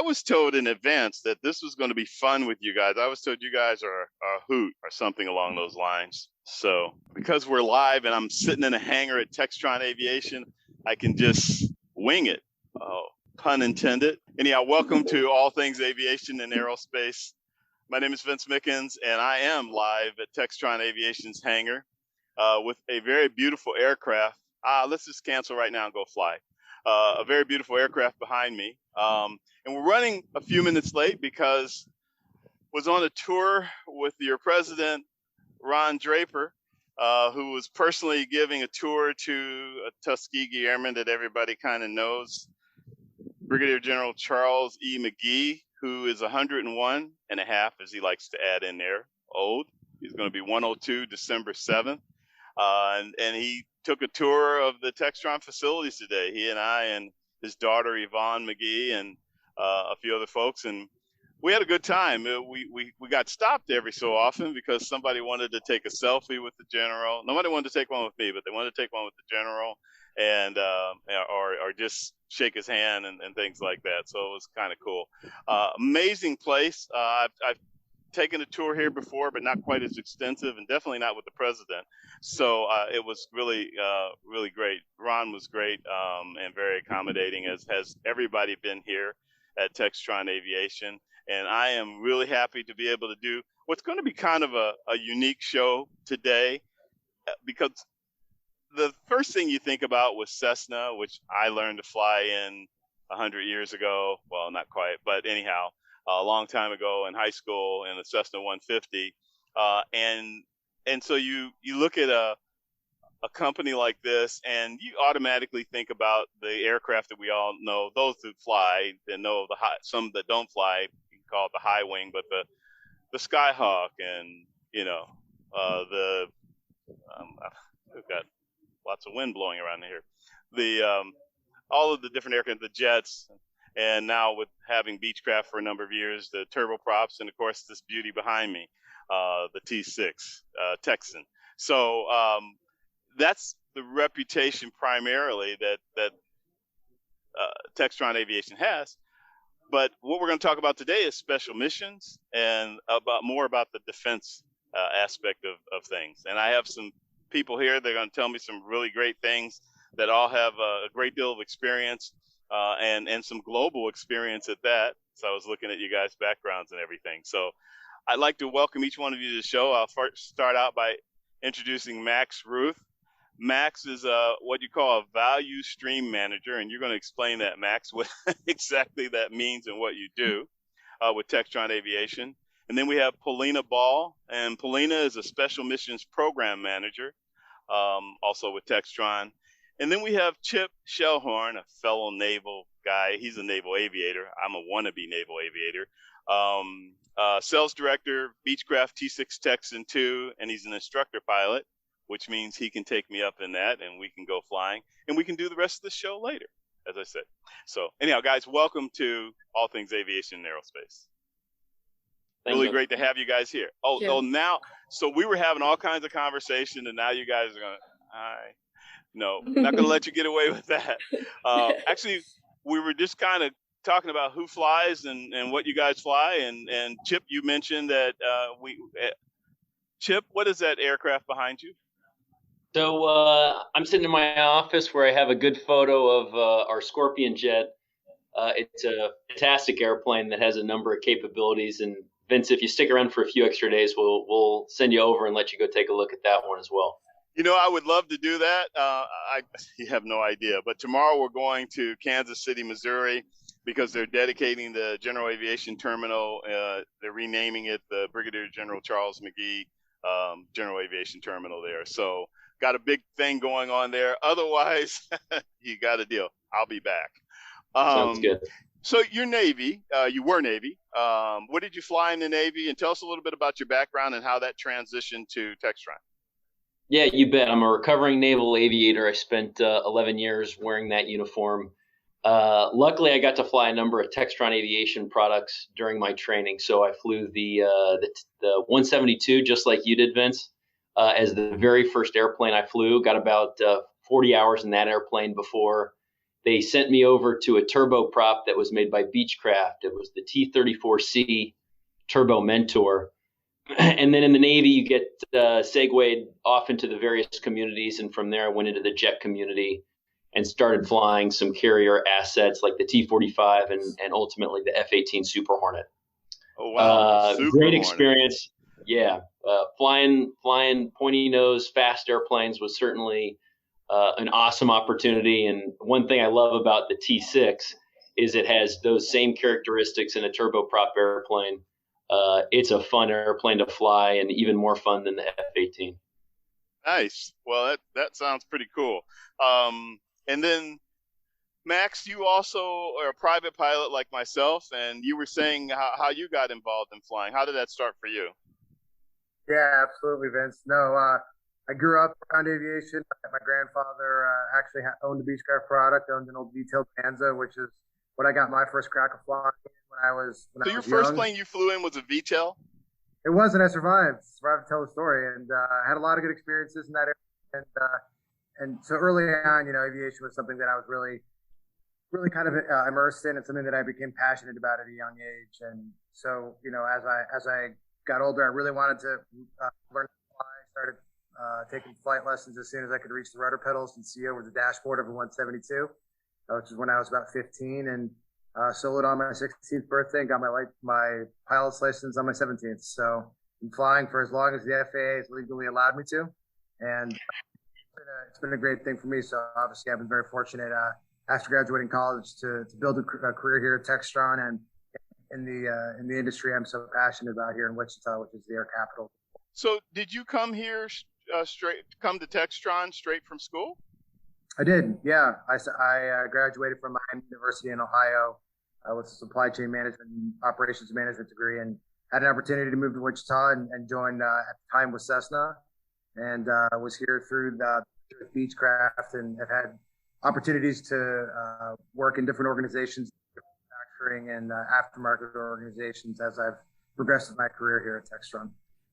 was told in advance that this was going to be fun with you guys. I was told you guys are a hoot or something along those lines. So because we're live and I'm sitting in a hangar at Textron Aviation, I can just wing it. Oh, pun intended. Anyhow, welcome to All Things Aviation and Aerospace. My name is Vince Mickens, and I am live at Textron Aviation's hangar with a very beautiful aircraft. Let's just cancel right now and go fly. A very beautiful aircraft behind me. And we're running a few minutes late because was on a tour with your president, Ron Draper, who was personally giving a tour to a Tuskegee Airman that everybody kind of knows, Brigadier General Charles E. McGee, who is 101 and a half, as he likes to add in there, old. He's going to be 102 December 7th. And he took a tour of the Textron facilities today. He and I and his daughter, Yvonne McGee, and a few other folks. And we had a good time. We got stopped every so often because somebody wanted to take a selfie with the general. Nobody wanted to take one with me, but they wanted to take one with the general and or just shake his hand and things like that. So it was kind of cool. Amazing place. I've taken a tour here before, but not quite as extensive, and definitely not with the president. So it was really, really great. Ron was great and very accommodating, as has everybody been here at Textron Aviation. And I am really happy to be able to do what's going to be kind of a unique show today, because the first thing you think about was Cessna, which I learned to fly in 100 years ago. Well, not quite, but anyhow, a long time ago in high school in the Cessna 150. And so you look at a company like this and you automatically think about the aircraft that we all know, those that fly, that know the high, some that don't fly, you can call it the high wing, but the Skyhawk and, you know, we've got lots of wind blowing around here. All of the different aircraft, the jets, and now with having Beechcraft for a number of years, the turboprops, and of course this beauty behind me, the T6 Texan. So that's the reputation primarily that Textron Aviation has. But what we're going to talk about today is special missions and more about the defense aspect of things. And I have some people here. They're going to tell me some really great things that all have a great deal of experience and some global experience at that. So I was looking at you guys' backgrounds and everything. So I'd like to welcome each one of you to the show. I'll first start out by introducing Max Routh. Max is what you call a value stream manager, and you're going to explain that, Max, what exactly that means and what you do with Textron Aviation. And then we have Polina Ball, and Polina is a special missions program manager, also with Textron. And then we have Chip Schellhorn, a fellow naval guy. He's a naval aviator. I'm a wannabe naval aviator. Sales director, Beechcraft T6 Texan 2, and he's an instructor pilot, which means he can take me up in that and we can go flying. And we can do the rest of the show later, as I said. So anyhow, guys, welcome to All Things Aviation and Aerospace. Really great to have you guys here. Now, so we were having all kinds of conversation, and now you guys are going to, hi. No, not going to let you get away with that. Actually, we were just kind of talking about who flies and what you guys fly. And Chip, you mentioned that Chip, what is that aircraft behind you? So I'm sitting in my office where I have a good photo of our Scorpion jet. It's a fantastic airplane that has a number of capabilities. And Vince, if you stick around for a few extra days, we'll send you over and let you go take a look at that one as well. You know, I would love to do that. You have no idea. But tomorrow we're going to Kansas City, Missouri, because they're dedicating the General Aviation Terminal. They're renaming it the Brigadier General Charles McGee General Aviation Terminal there. So got a big thing going on there. Otherwise, you got a deal. I'll be back. Sounds good. So you're Navy. You were Navy. What did you fly in the Navy? And tell us a little bit about your background and how that transitioned to Textron. Yeah, you bet. I'm a recovering naval aviator. I spent 11 years wearing that uniform. Luckily, I got to fly a number of Textron Aviation products during my training. So I flew the 172, just like you did, Vince, as the very first airplane I flew. Got about 40 hours in that airplane before they sent me over to a turboprop that was made by Beechcraft. It was the T-34C Turbo Mentor. And then in the Navy, you get segued off into the various communities. And from there, I went into the jet community and started flying some carrier assets like the T-45 and ultimately the F-18 Super Hornet. Oh, wow. Super Great Hornet. experience. Yeah. Flying pointy nose, fast airplanes was certainly an awesome opportunity. And one thing I love about the T6 is it has those same characteristics in a turboprop airplane. It's a fun airplane to fly and even more fun than the F-18. Nice. Well, that sounds pretty cool. And then, Max, you also are a private pilot like myself, and you were saying how you got involved in flying. How did that start for you? Yeah, absolutely, Vince. No, I grew up around aviation. My grandfather actually owned a Beechcraft product, owned an old detailed Panza, which is what I got my first crack of flying when I was So your first plane you flew in was a VTOL? It was, and I survived to tell the story, and I had a lot of good experiences in that area. And so early on, aviation was something that I was really kind of immersed in, and something that I became passionate about at a young age. And so, as I got older, I really wanted to learn to fly. I started taking flight lessons as soon as I could reach the rudder pedals and see over the dashboard of a 172, which is when I was about 15, and soloed on my 16th birthday and got my pilot's license on my 17th. So I'm flying for as long as the FAA has legally allowed me to, and it's been a great thing for me. So obviously, I've been very fortunate after graduating college to build a career here at Textron and in the industry I'm so passionate about here in Wichita, which is the air capital. So did you come here come to Textron straight from school? I did, yeah. I graduated from Miami University in Ohio with a supply chain management and operations management degree, and had an opportunity to move to Wichita and join at the time with Cessna, and was here through Beechcraft, and have had opportunities to work in different organizations, manufacturing and aftermarket organizations as I've progressed in my career here at Textron.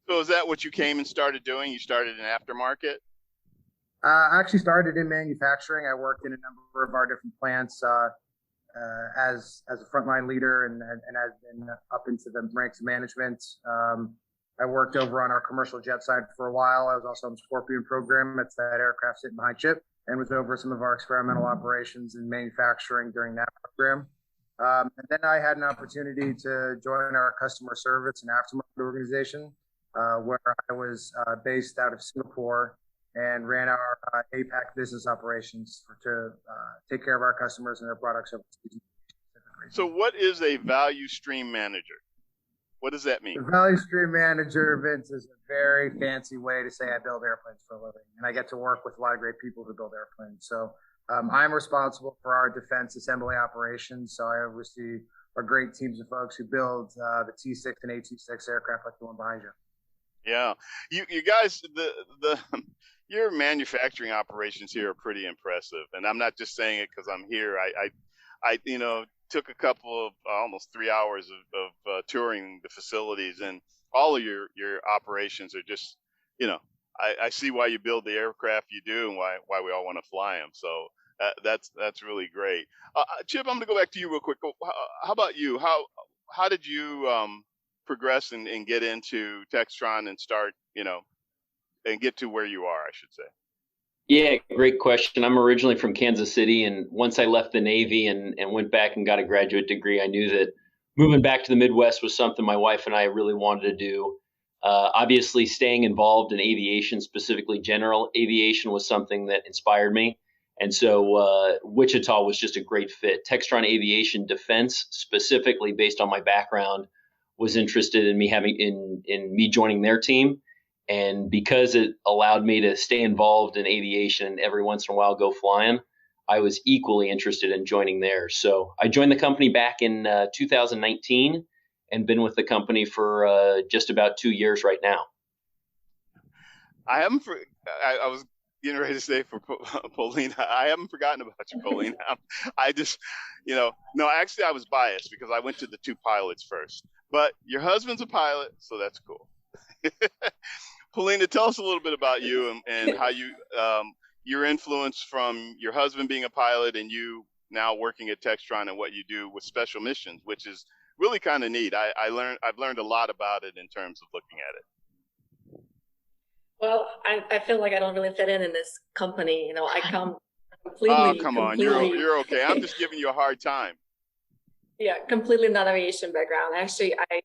So is that what you came and started doing? You started in aftermarket? I actually started in manufacturing. I worked in a number of our different plants as a frontline leader and I've been up into the ranks of management. I worked over on our commercial jet side for a while. I was also on the Scorpion program. It's that aircraft sitting behind Chip, and was over some of our experimental operations in manufacturing during that program. And then I had an opportunity to join our customer service and aftermarket organization, where I was based out of Singapore and ran our APAC business operations to take care of our customers and their products overseas. So what is a value stream manager? What does that mean? The value stream manager, Vince, is a very fancy way to say I build airplanes for a living, and I get to work with a lot of great people who build airplanes. So I'm responsible for our defense assembly operations. So I oversee our great teams of folks who build the T6 and AT6 aircraft like the one behind you. Yeah, you guys, your manufacturing operations here are pretty impressive, and I'm not just saying it because I'm here. I took a couple of almost 3 hours of touring the facilities, and all of your operations are just, I see why you build the aircraft you do and why we all want to fly them. So that's really great. Chip, I'm going to go back to you real quick. How about you? How did you progress and get into Textron and start, and get to where you are, I should say? Yeah, great question. I'm originally from Kansas City, and once I left the Navy and went back and got a graduate degree, I knew that moving back to the Midwest was something my wife and I really wanted to do. Obviously, staying involved in aviation, specifically general aviation, was something that inspired me. And so Wichita was just a great fit. Textron Aviation Defense, specifically based on my background, was interested in me joining their team. And because it allowed me to stay involved in aviation and every once in a while go flying, I was equally interested in joining theirs. So I joined the company back in 2019 and been with the company for just about 2 years right now. I was getting ready to say for Polina, I haven't forgotten about you, Polina. I just, no, actually I was biased because I went to the two pilots first. But your husband's a pilot, so that's cool. Polina, tell us a little bit about you and how you, your influence from your husband being a pilot and you now working at Textron and what you do with special missions, which is really kind of neat. I've learned a lot about it in terms of looking at it. Well, I feel like I don't really fit in this company. You know, I come completely. Oh, come on, you're okay. I'm just giving you a hard time. Yeah, completely non-aviation background. Actually, I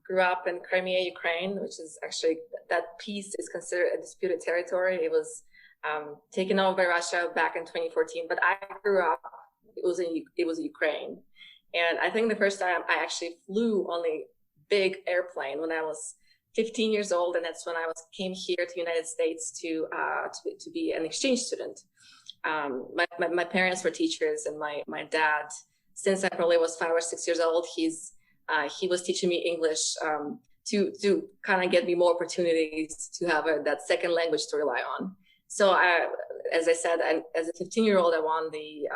grew up in Crimea, Ukraine, which is actually, that piece is considered a disputed territory. It was taken over by Russia back in 2014. But I grew up, it was Ukraine, and I think the first time I actually flew on a big airplane when I was 15 years old, and that's when I came here to the United States to be an exchange student. My parents were teachers, and my dad, since I probably was 5 or 6 years old, he was teaching me English to kind of get me more opportunities to have that second language to rely on. So as I said, as a 15-year-old, I won the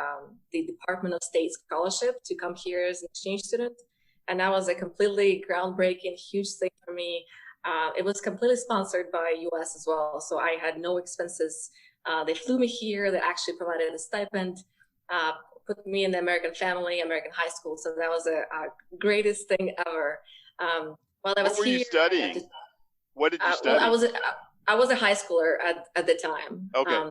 Department of State scholarship to come here as an exchange student, and that was a completely groundbreaking, huge thing for me. It was completely sponsored by US as well, so I had no expenses. They flew me here. They actually provided a stipend, put me in the American family, American high school. So that was a greatest thing ever. While I was what were you studying? What did you study? Well, I was a high schooler at the time. Okay.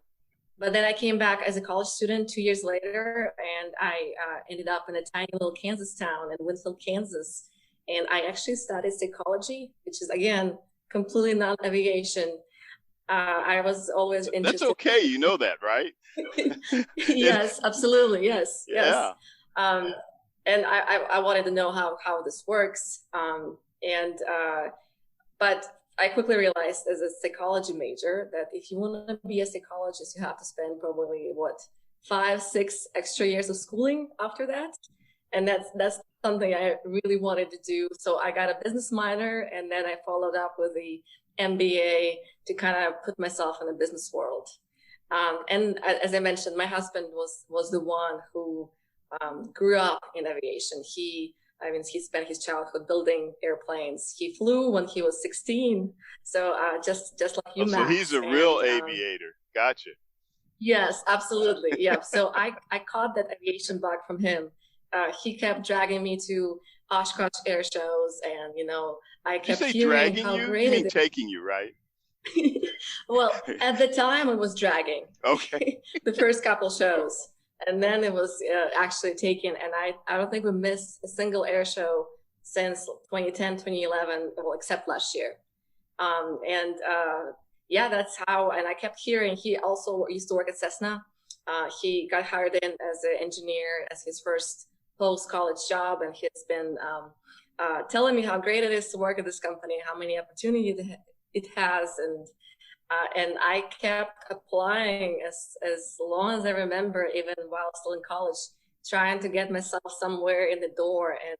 But then I came back as a college student 2 years later, and I ended up in a tiny little Kansas town in Winslow, Kansas. And I actually studied psychology, which is, again, completely non-aviation. I was always interested. That's okay. You know that, right? Yes, absolutely. Yes. Yeah. Yes. And I wanted to know how this works. But I quickly realized as a psychology major that if you want to be a psychologist, you have to spend probably 5-6 extra years of schooling after that. And that's something I really wanted to do. So I got a business minor, and then I followed up with the MBA to kind of put myself in the business world. And as I mentioned, my husband was the one who grew up in aviation. He spent his childhood building airplanes. He flew when he was 16. So just like you, Max. So he's a real aviator. Gotcha. Yes, absolutely. Yeah. So I caught that aviation bug from him. He kept dragging me to Oshkosh air shows, and I kept hearing how great it is. Taking you, right? Well, at the time it was dragging. Okay. The first couple shows, and then it was actually taken. And I don't think we missed a single air show since 2010, 2011, well, except last year. Yeah, that's how. And I kept hearing he also used to work at Cessna. He got hired in as an engineer as his first post-college job, and he's been telling me how great it is to work at this company, how many opportunities it has, and I kept applying as long as I remember, even while still in college, trying to get myself somewhere in the door. And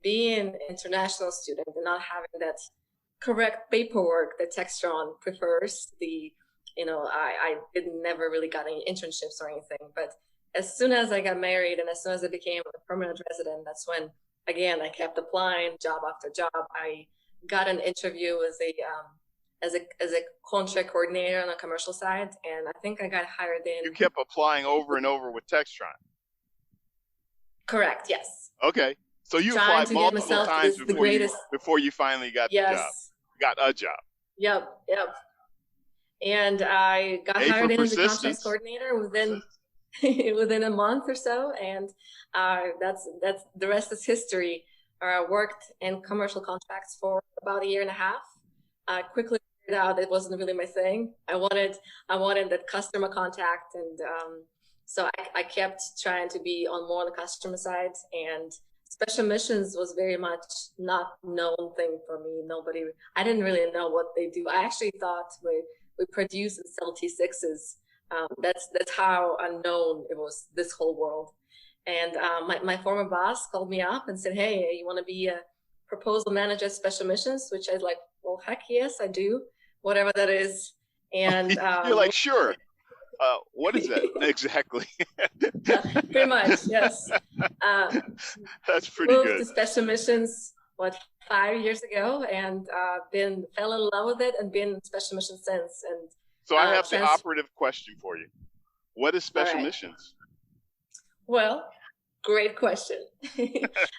being an international student and not having that correct paperwork that Textron prefers, I never really got any internships or anything. But as soon as I got married and as soon as I became a permanent resident, that's when, again, I kept applying job after job. I got an interview as a contract coordinator on the commercial side, and I think I got hired in. You kept applying over and over with Textron. Correct. Yes. Okay. So you applied multiple times before you finally got the job. Got a job. Yep. And I got hired in as a contract coordinator within a month or so, and that's the rest is history. I worked in commercial contracts for about 1.5 years. I quickly figured out it wasn't really my thing. I wanted that customer contact, and so I kept trying to be more on the customer side. And special missions was very much not known thing for me. I didn't really know what they do. I actually thought we produce and sell T6s. That's how unknown it was, this whole world. And my former boss called me up and said, "Hey, you want to be a proposal manager at Special Missions?" Which I was like, "Well, heck yes, I do. Whatever that is." And you're like, "Sure. What is that exactly?" Pretty much, yes. That's pretty moved good. To Special Missions 5 years ago, and fell in love with it and been in Special Missions since. And so I have the operative question for you. What is Special Missions? Well, great question.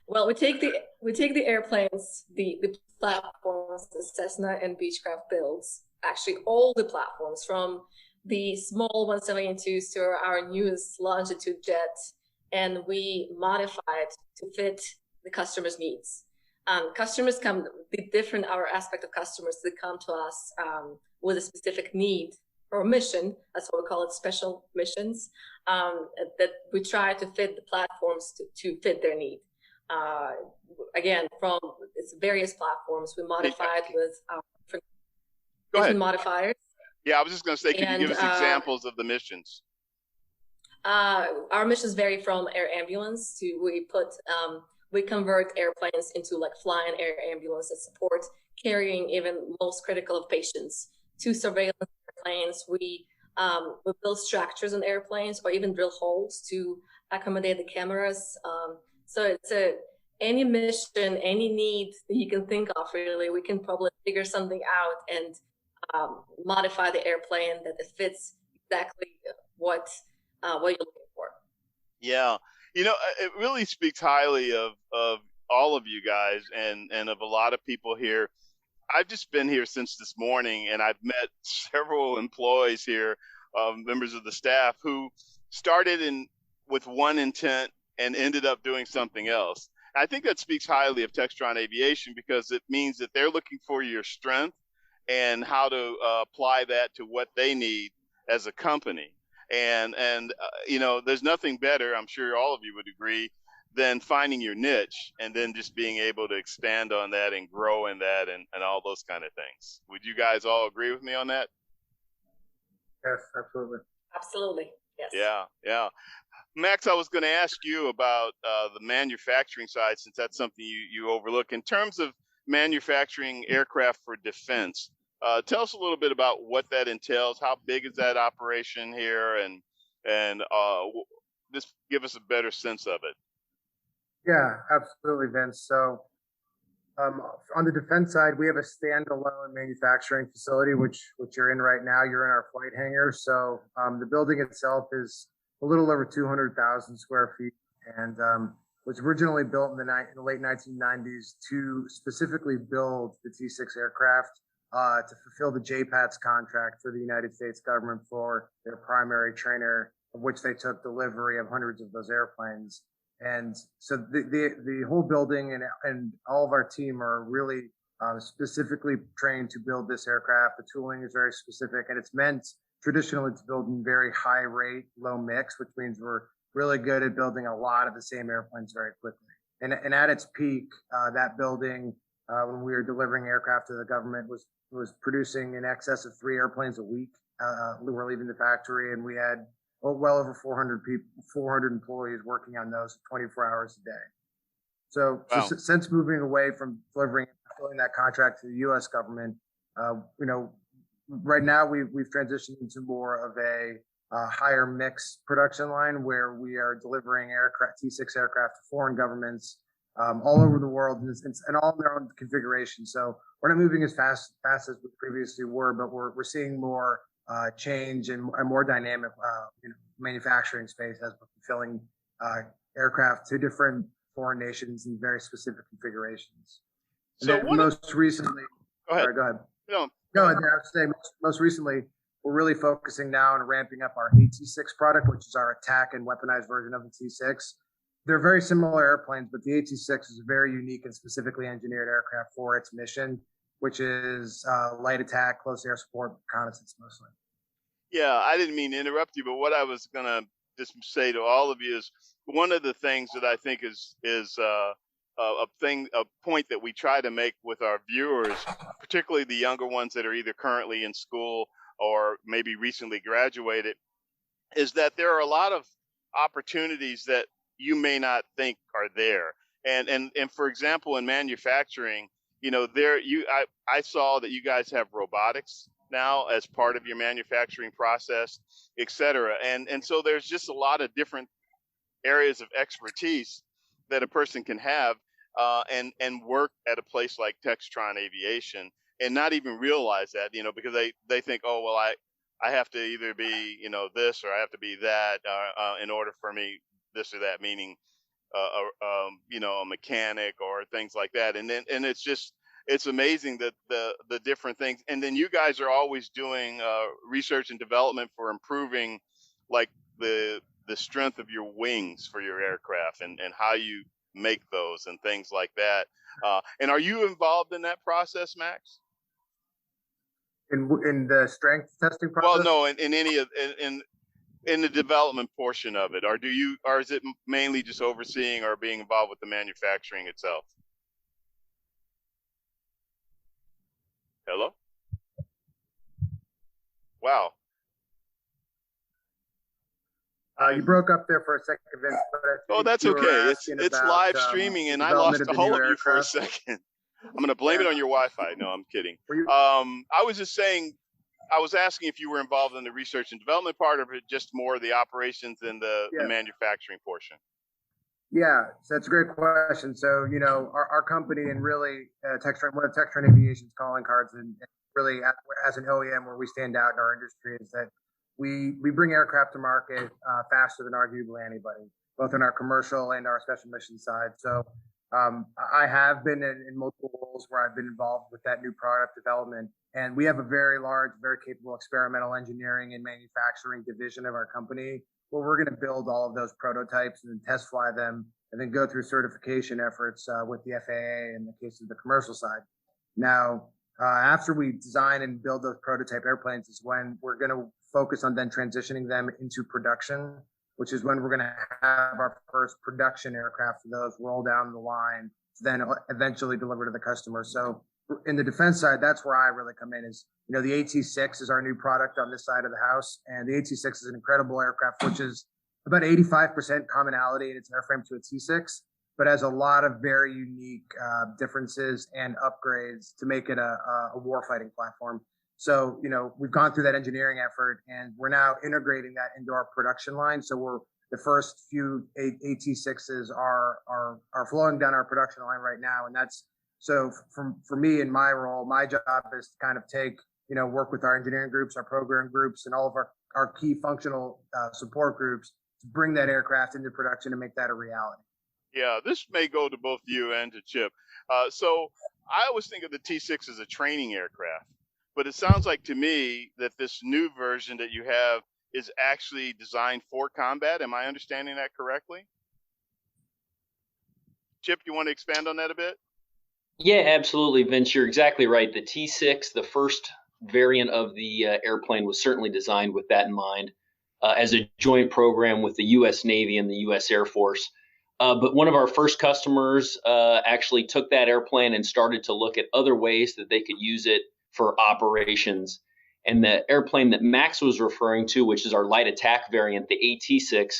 Well, we take the airplanes, the platforms that Cessna and Beechcraft builds, actually all the platforms from the small 172s to our newest Longitude jet, and we modify it to fit the customer's needs. Customers come, the different our aspect of customers that come to us with a specific need or mission. That's what we call it, special missions. That we try to fit the platforms to fit their need. Again, from its various platforms, we modify it with different modifiers. Yeah, I was just going to say, can you give us examples of the missions? Our missions vary from air ambulance to we convert airplanes into like flying air ambulance that support carrying even most critical of patients, to surveillance airplanes. We build structures on airplanes or even drill holes to accommodate the cameras. So it's any mission, any need that you can think of, really, we can probably figure something out and modify the airplane that it fits exactly what you're looking for. Yeah. It really speaks highly of all of you guys and of a lot of people here. I've just been here since this morning, and I've met several employees here, members of the staff, who started with one intent and ended up doing something else. I think that speaks highly of Textron Aviation, because it means that they're looking for your strength and how to apply that to what they need as a company. And there's nothing better, I'm sure all of you would agree, than finding your niche and then just being able to expand on that and grow in that and all those kind of things. Would you guys all agree with me on that? Yes, absolutely. Absolutely. Yes. Yeah. Max, I was going to ask you about the manufacturing side, since that's something you overlook. In terms of manufacturing aircraft for defense, tell us a little bit about what that entails. How big is that operation here, and just give us a better sense of it. Yeah, absolutely, Vince. So on the defense side, we have a standalone manufacturing facility, which you're in right now. You're in our flight hangar. So the building itself is a little over 200,000 square feet, and was originally built in the late 1990s to specifically build the T-6 aircraft to fulfill the JPATS contract for the United States government for their primary trainer, of which they took delivery of hundreds of those airplanes. And so the whole building and all of our team are really specifically trained to build this aircraft. The tooling is very specific, and it's meant traditionally to build in very high rate, low mix, which means we're really good at building a lot of the same airplanes very quickly. And at its peak, that building, when we were delivering aircraft to the government, was producing in excess of 3 airplanes a week. We were leaving the factory, and we had well over 400 employees working on those 24 hours a day. So, wow. So since moving away from delivering and fulfilling that contract to the U.S. government, right now we've transitioned into more of a higher mix production line, where we are delivering T-6 aircraft to foreign governments all over the world, and all in their own configuration. So we're not moving as fast as we previously were, but we're seeing more change and a more dynamic manufacturing space as we're fulfilling aircraft to different foreign nations in very specific configurations. So most recently, go ahead. No, I was saying most recently, we're really focusing now on ramping up our AT-6 product, which is our attack and weaponized version of the T-6. They're very similar airplanes, but the AT-6 is a very unique and specifically engineered aircraft for its mission, which is light attack, close air support, reconnaissance mostly. Yeah, I didn't mean to interrupt you, but what I was going to just say to all of you is one of the things that I think is a point that we try to make with our viewers, particularly the younger ones that are either currently in school or maybe recently graduated, is that there are a lot of opportunities that you may not think are there. And for example, in manufacturing, I saw that you guys have robotics now as part of your manufacturing process, et cetera. And so there's just a lot of different areas of expertise that a person can have and work at a place like Textron Aviation and not even realize that, because they think, oh, well, I have to either be, this or I have to be that in order for me this or that, meaning a mechanic or things like that. And it's amazing that the different things. And then you guys are always doing research and development for improving like the strength of your wings for your aircraft and how you make those and things like that. And are you involved in that process, Max? In the strength testing process? Well, no, in any of in the development portion of it, or is it mainly just overseeing or being involved with the manufacturing itself? Hello? Wow. You broke up there for a second, Vince. Oh, that's okay. It's live streaming, and I lost all of you for a second. I'm going to blame it on your Wi-Fi. No, I'm kidding. I was just saying, I was asking if you were involved in the research and development part of it, just more of the operations and the manufacturing portion. Yeah, so that's a great question. So, our company and really Textron, one of Textron Aviation's calling cards, and really as an OEM where we stand out in our industry is that we bring aircraft to market faster than arguably anybody, both in our commercial and our special mission side. So I have been in multiple roles where I've been involved with that new product development. And we have a very large, very capable experimental engineering and manufacturing division of our company where we're going to build all of those prototypes and then test fly them and then go through certification efforts with the FAA in the case of the commercial side. Now, after we design and build those prototype airplanes is when we're going to focus on then transitioning them into production, which is when we're going to have our first production aircraft for those roll down the line to then eventually deliver to the customer. So in the defense side, that's where I really come in is, the AT6 is our new product on this side of the house. And the AT6 is an incredible aircraft, which is about 85% commonality in its airframe to a T6, but has a lot of very unique differences and upgrades to make it a warfighting platform. So, we've gone through that engineering effort and we're now integrating that into our production line. So the first few AT6s are flowing down our production line right now. And that's, so for me in my role, my job is to kind of take, work with our engineering groups, our program groups, and all of our key functional support groups to bring that aircraft into production and make that a reality. Yeah, this may go to both you and to Chip. So I always think of the T6 as a training aircraft, but it sounds like to me that this new version that you have is actually designed for combat. Am I understanding that correctly? Chip, you want to expand on that a bit? Yeah, absolutely, Vince. You're exactly right. The T6, the first variant of the airplane, was certainly designed with that in mind as a joint program with the U.S. Navy and the U.S. Air Force. But one of our first customers actually took that airplane and started to look at other ways that they could use it for operations. And the airplane that Max was referring to, which is our light attack variant, the AT6,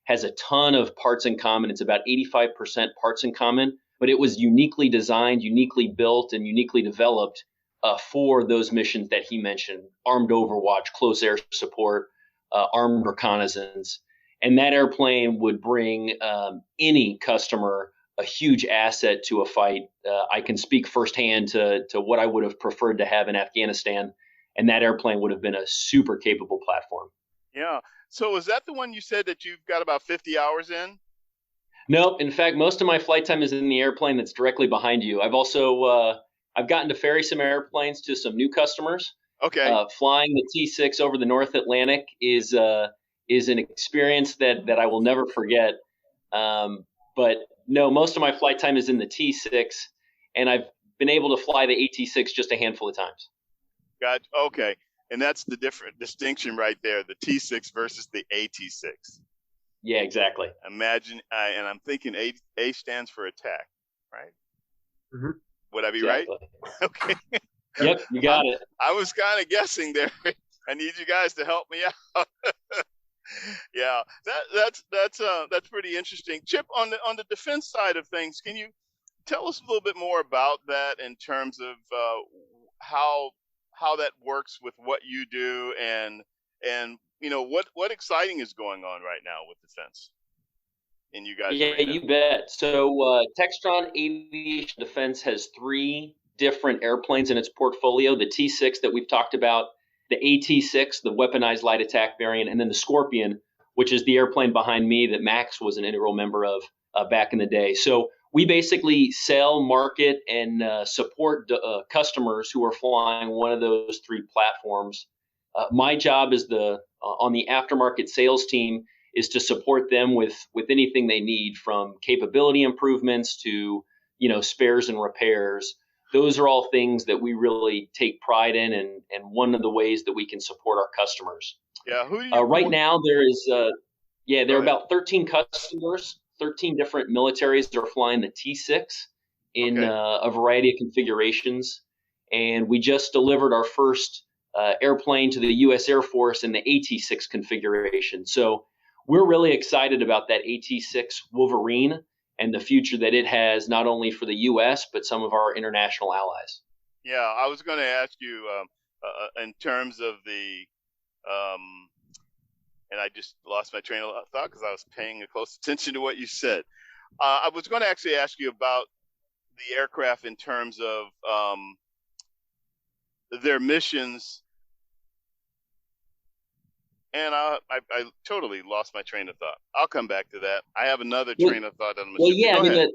has a ton of parts in common. It's about 85% parts in common, but it was uniquely designed, uniquely built, and uniquely developed for those missions that he mentioned: armed overwatch, close air support, armed reconnaissance. And that airplane would bring any customer a huge asset to a fight. I can speak firsthand to what I would have preferred to have in Afghanistan, and that airplane would have been a super capable platform. Yeah. So is that the one you said that you've got about 50 hours in? Nope. In fact, most of my flight time is in the airplane that's directly behind you. I've also I've gotten to ferry some airplanes to some new customers. Okay. Flying the T6 over the North Atlantic is an experience that I will never forget. But no, most of my flight time is in the T6, and I've been able to fly the AT6 just a handful of times. Got okay. And that's the different distinction right there, the T6 versus the AT6. Yeah, exactly. Imagine, and I'm thinking A stands for attack, right? Mm-hmm. Would I be right? Okay. Yep, you got it. I was kind of guessing there. I need you guys to help me out. Yeah, that's pretty interesting. Chip, on the defense side of things, can you tell us a little bit more about that in terms of how that works with what you do and what exciting is going on right now with defense in you guys? Yeah, you bet. So Textron Aviation Defense has 3 different airplanes in its portfolio: the T6 that we've talked about, the AT6, the weaponized light attack variant, and then the Scorpion, which is the airplane behind me that Max was an integral member of back in the day. So we basically sell, market, and support customers who are flying one of those three platforms. My job is on the aftermarket sales team is to support them with anything they need, from capability improvements to spares and repairs. Those are all things that we really take pride in, and one of the ways that we can support our customers. Yeah. Who do you right now there are about 13 customers, 13 different militaries that are flying the T6 in a variety of configurations. And we just delivered our first airplane to the U.S. Air Force in the AT6 configuration. So we're really excited about that AT6 Wolverine and the future that it has, not only for the U.S., but some of our international allies. Yeah, I was going to ask you in terms of the, and I just lost my train of thought because I was paying close attention to what you said. I was going to actually ask you about the aircraft in terms of their missions. And I totally lost my train of thought. I'll come back to that. I have another train of thought that I'm going to Go ahead.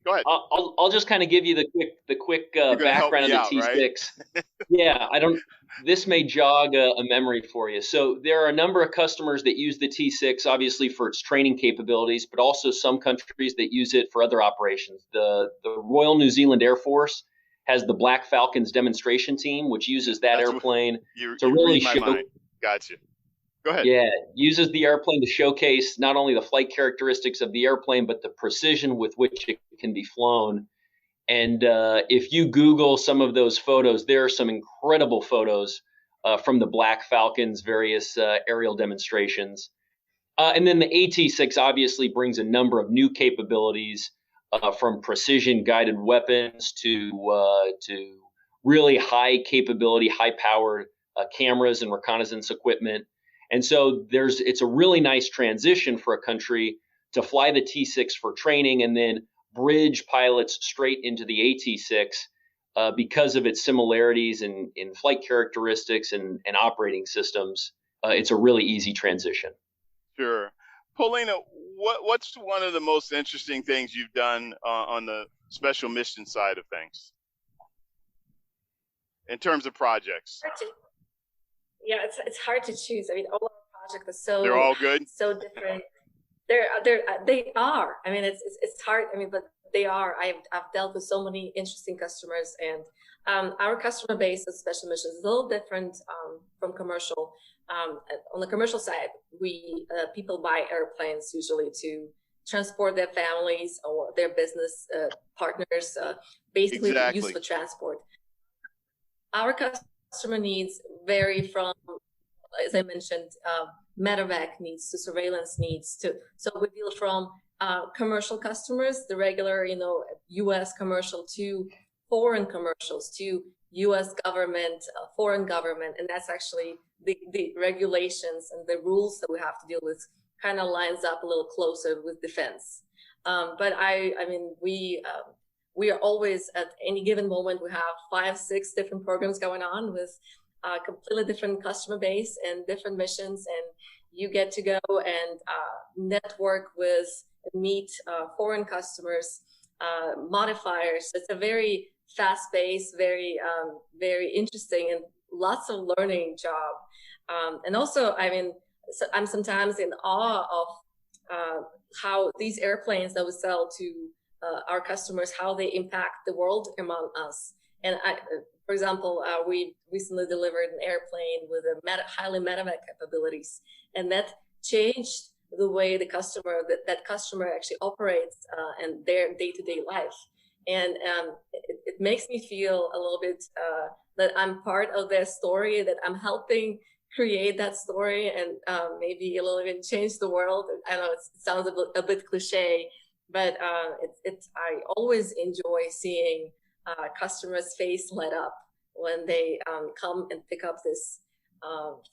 Go ahead. I'll just kind of give you the quick background of the T6. Right? Yeah, this may jog a memory for you. So there are a number of customers that use the T6, obviously for its training capabilities, but also some countries that use it for other operations. The Royal New Zealand Air Force has the Black Falcons demonstration team, which uses that airplane to really show. Gotcha. Go ahead. Yeah, uses the airplane to showcase not only the flight characteristics of the airplane, but the precision with which it can be flown. And if you Google some of those photos, there are some incredible photos from the Black Falcons' various aerial demonstrations. And then the AT6 obviously brings a number of new capabilities, from precision guided weapons to really high capability, high powered cameras and reconnaissance equipment. And so it's a really nice transition for a country to fly the T6 for training and then bridge pilots straight into the AT6 because of its similarities in flight characteristics and operating systems. It's a really easy transition. Sure. Polina, what's one of the most interesting things you've done on the special mission side of things in terms of projects? Yeah, it's hard to choose. I mean, all our projects are they're all good, so different. They are. I mean, it's hard. I mean, but they are. I've dealt with so many interesting customers, and our customer base of special missions is a little different from commercial. On the commercial side, people buy airplanes usually to transport their families or their business partners, basically to use for transport. Our customer needs vary from, as I mentioned, medevac needs to surveillance needs so we deal from commercial customers, the regular, U.S. commercial, to foreign commercials, to U.S. government, foreign government, and that's actually the regulations and the rules that we have to deal with kind of lines up a little closer with defense. But I mean, we are always, at any given moment, we have 5-6 different programs going on with a completely different customer base and different missions, and you get to go and network with and meet foreign customers, modifiers. It's a very fast-paced, very interesting, and lots of learning job. And also, I mean, I'm sometimes in awe of how these airplanes that we sell to our customers, how they impact the world among us. And for example, we recently delivered an airplane with highly medevac capabilities, and that changed the way the customer, that customer actually operates and their day-to-day life. And it makes me feel a little bit that I'm part of their story, that I'm helping create that story and maybe a little bit change the world. I know it sounds a bit cliche, but I always enjoy seeing customers' face light up when they come and pick up this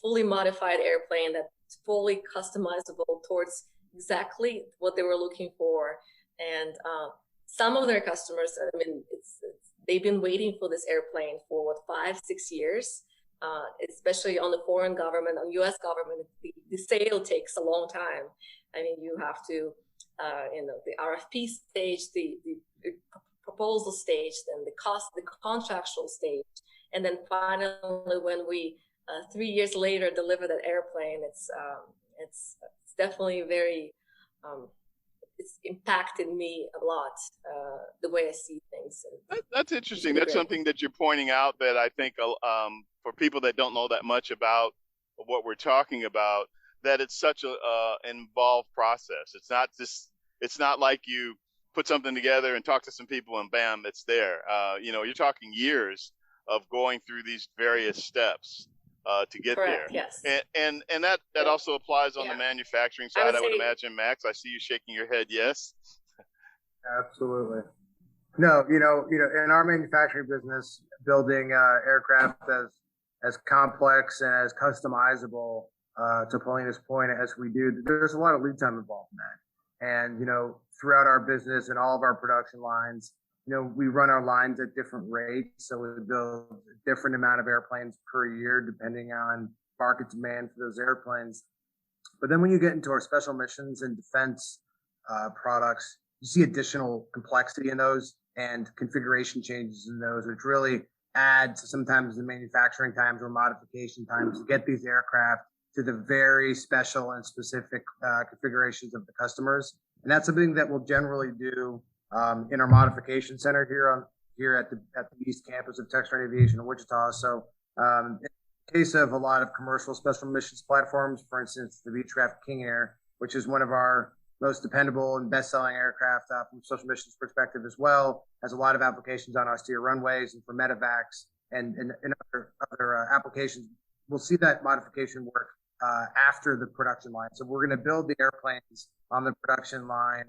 fully modified airplane that's fully customizable towards exactly what they were looking for. And some of their customers, I mean, they've been waiting for this airplane for 5-6 years. especially on the foreign government, on U.S. government, the sale takes a long time. I mean, you have to, the RFP stage, the proposal stage, then the contractual stage, and then finally when we 3 years later deliver that airplane, it's definitely very it's impacted me a lot, the way I see things. That's interesting. That's something that you're pointing out that I think for people that don't know that much about what we're talking about, that it's such a involved process. It's not like you put something together and talk to some people and bam, it's there. You're talking years of going through these various steps to get Correct, there. Yes. And that also applies on the manufacturing side, I would imagine. Max, I see you shaking your head. Yes. Absolutely. No, in our manufacturing business, building aircraft as complex and as customizable to Polina's point as we do, there's a lot of lead time involved in that. And, throughout our business and all of our production lines, we run our lines at different rates. So we build a different amount of airplanes per year, depending on market demand for those airplanes. But then when you get into our special missions and defense products, you see additional complexity in those and configuration changes in those, which really add to sometimes the manufacturing times or modification times to get these aircraft to the very special and specific configurations of the customers. And that's something that we'll generally do in our modification center here at the East Campus of Textron Aviation in Wichita. So in the case of a lot of commercial special missions platforms, for instance, the Beechcraft King Air, which is one of our most dependable and best-selling aircraft from special missions perspective as well, has a lot of applications on austere runways and for medevacs and other applications. We'll see that modification work after the production line. So we're going to build the airplanes on the production line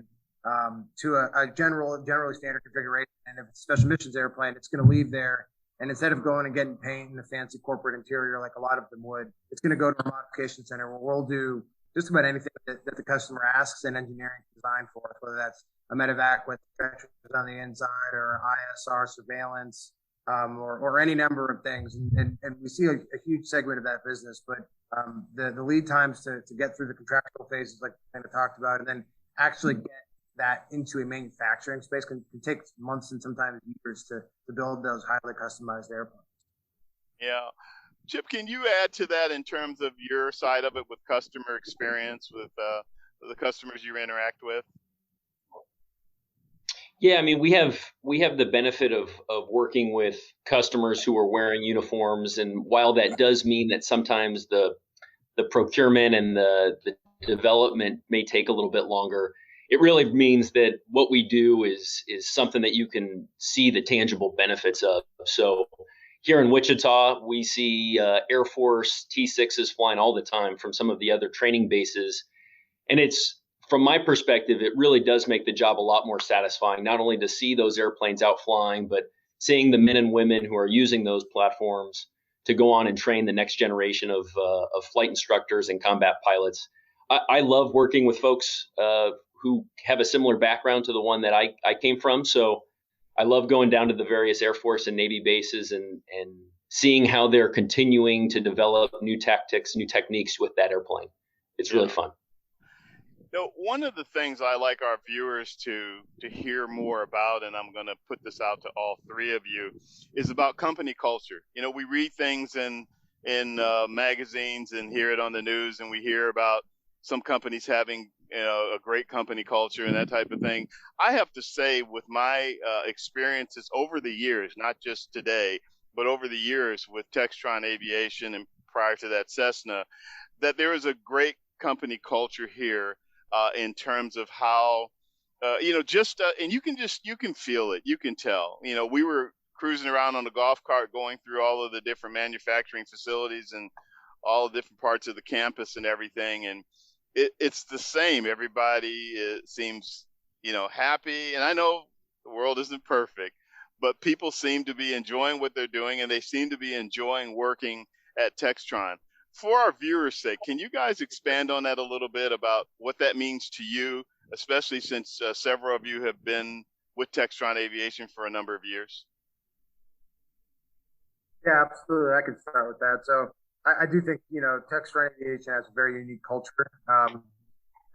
to a generally standard configuration. And if it's a special missions airplane, it's going to leave there. And instead of going and getting paint in a fancy corporate interior like a lot of them would, it's going to go to a modification center where we'll do just about anything that the customer asks and engineering design for, whether that's a medevac with stretchers on the inside or ISR surveillance or any number of things. And we see a huge segment of that business, but the lead times to get through the contractual phases, like we kind of talked about, and then actually get that into a manufacturing space can take months and sometimes years to build those highly customized airplanes. Yeah. Chip, can you add to that in terms of your side of it with customer experience with the customers you interact with? Yeah, I mean, we have the benefit of working with customers who are wearing uniforms, and while that does mean that sometimes the procurement and the development may take a little bit longer, it really means that what we do is something that you can see the tangible benefits of. So here in Wichita, we see Air Force T-6s flying all the time from some of the other training bases. And it's, from my perspective, it really does make the job a lot more satisfying, not only to see those airplanes out flying, but seeing the men and women who are using those platforms to go on and train the next generation of flight instructors and combat pilots. I love working with folks who have a similar background to the one that I came from. So I love going down to the various Air Force and Navy bases and seeing how they're continuing to develop new tactics, new techniques with that airplane. It's really fun. One of the things I like our viewers to hear more about, and I'm going to put this out to all three of you, is about company culture. We read things in magazines and hear it on the news, and we hear about some companies having a great company culture and that type of thing. I have to say, with my experiences over the years, not just today, but over the years with Textron Aviation and prior to that Cessna, that there is a great company culture here in terms of how, and you can feel it, you can tell. We were cruising around on the golf cart going through all of the different manufacturing facilities and all the different parts of the campus and everything, and it's the same. Everybody seems, happy. And I know the world isn't perfect, but people seem to be enjoying what they're doing, and they seem to be enjoying working at Textron. For our viewers' sake, can you guys expand on that a little bit about what that means to you, especially since several of you have been with Textron Aviation for a number of years? Yeah, absolutely. I could start with that. So I do think, Textron Aviation has a very unique culture. And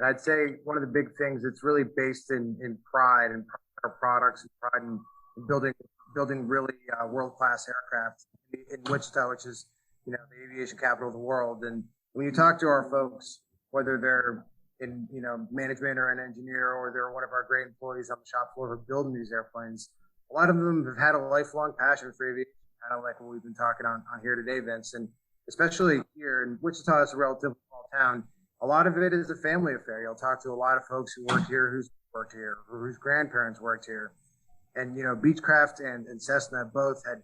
I'd say one of the big things it's really based in pride and our products and pride in building really world-class aircraft in Wichita, which is, the aviation capital of the world. And when you talk to our folks, whether they're in, management or an engineer, or they're one of our great employees on the shop floor who are building these airplanes, a lot of them have had a lifelong passion for aviation, kind of like what we've been talking on here today, Vince. And especially here in Wichita, it's a relatively small town. A lot of it is a family affair. You'll talk to a lot of folks who work here, who's worked here, or whose grandparents worked here. And, Beechcraft and Cessna both had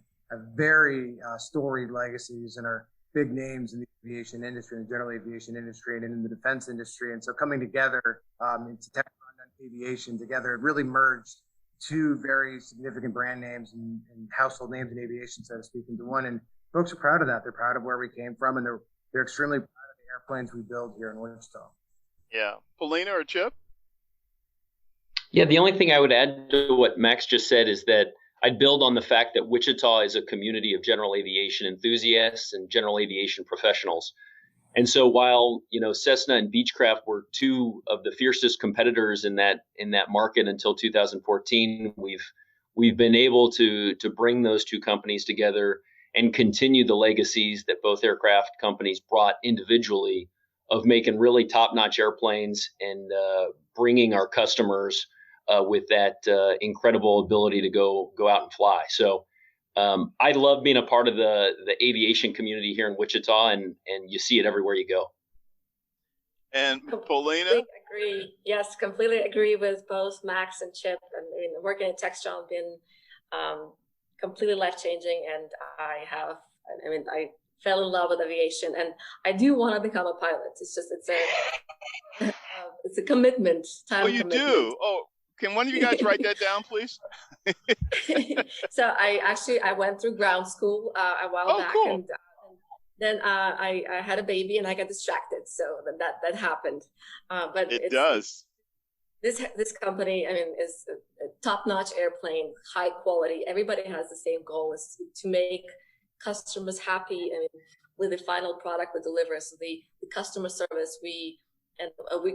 very storied legacies and are big names in the aviation industry, in the general aviation industry, and in the defense industry. And so coming together into Textron Aviation together, it really merged two very significant brand names and household names in aviation, so to speak, into one. And folks are proud of that. They're proud of where we came from, and they're extremely proud of the airplanes we build here in Wichita. Yeah. Polina or Chip? Yeah, the only thing I would add to what Max just said is that I'd build on the fact that Wichita is a community of general aviation enthusiasts and general aviation professionals. And so while, Cessna and Beechcraft were two of the fiercest competitors in that market until 2014, we've been able to bring those two companies together and continue the legacies that both aircraft companies brought individually of making really top-notch airplanes and bringing our customers with that incredible ability to go out and fly. So I love being a part of the aviation community here in Wichita, and you see it everywhere you go. And Polina? Agree. Yes, completely agree with both Max and Chip. And working at Textron has been completely life-changing, and I fell in love with aviation, and I do want to become a pilot. It's a commitment. You do? Oh, can one of you guys write that down, please? So I went through ground school a while back, cool. And then I had a baby and I got distracted, so that happened. But it does. This company, is a top-notch airplane, high quality. Everybody has the same goal: is to make customers happy, with the final product we deliver. So the customer service, we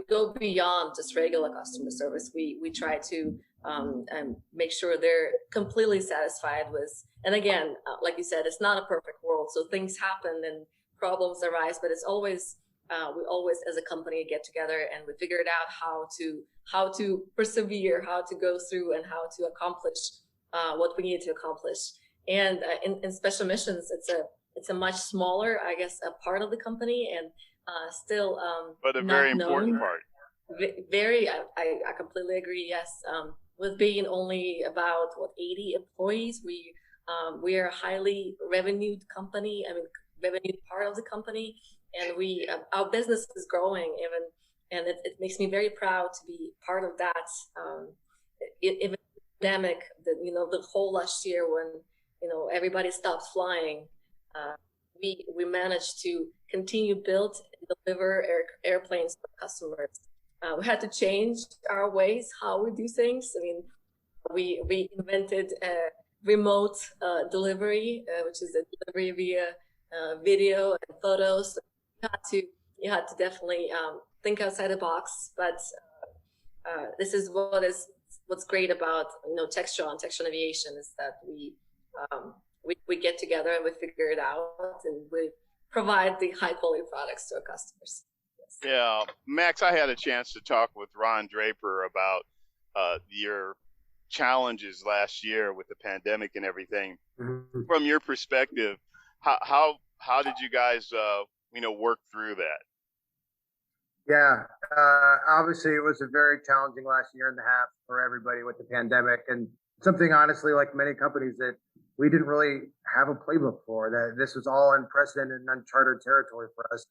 go beyond just regular customer service. We try to make sure they're completely satisfied with. And again, like you said, it's not a perfect world, so things happen and problems arise. But it's always we always, as a company, get together and we figured out how to persevere, how to go through, and how to accomplish what we need to accomplish. And in Special Missions, it's a much smaller, I guess, a part of the company, and still but a very important part. Very, I completely agree. Yes, with being only about 80 employees, we are a highly revenued company. Revenued part of the company, and our business is growing and it makes me very proud to be part of that. Even the pandemic, the whole last year when everybody stopped flying, we managed to continue build and deliver airplanes for customers. We had to change our ways how we do things. We invented remote delivery, which is a delivery via video and photos. You had to definitely think outside the box. But this is what's great about Textron Aviation is that we get together and we figure it out and we provide the high quality products to our customers. Yes. Yeah, Max, I had a chance to talk with Ron Draper about your challenges last year with the pandemic and everything. Mm-hmm. From your perspective, how did you guys work through that? Yeah, obviously it was a very challenging last year and a half for everybody with the pandemic, and something honestly, like many companies, that we didn't really have a playbook for. That this was all unprecedented and uncharted territory for us.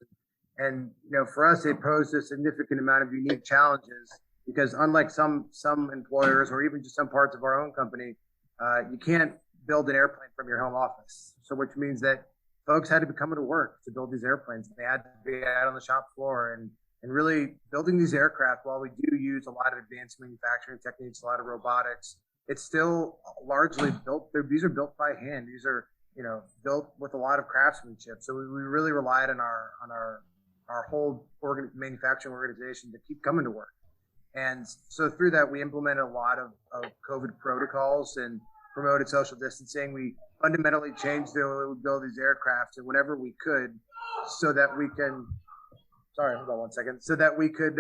And for us, it posed a significant amount of unique challenges because unlike some employers or even just some parts of our own company, you can't build an airplane from your home office. So which means that folks had to be coming to work to build these airplanes. They had to be out on the shop floor and really building these aircraft. While we do use a lot of advanced manufacturing techniques, a lot of robotics, it's still largely built. These are built by hand. These are built with a lot of craftsmanship. So we really relied on our whole manufacturing organization to keep coming to work. And so through that, we implemented a lot of COVID protocols and promoted social distancing. We fundamentally changed the way we build these aircraft and whenever we could, so that we can. Sorry, hold on one second. So that we could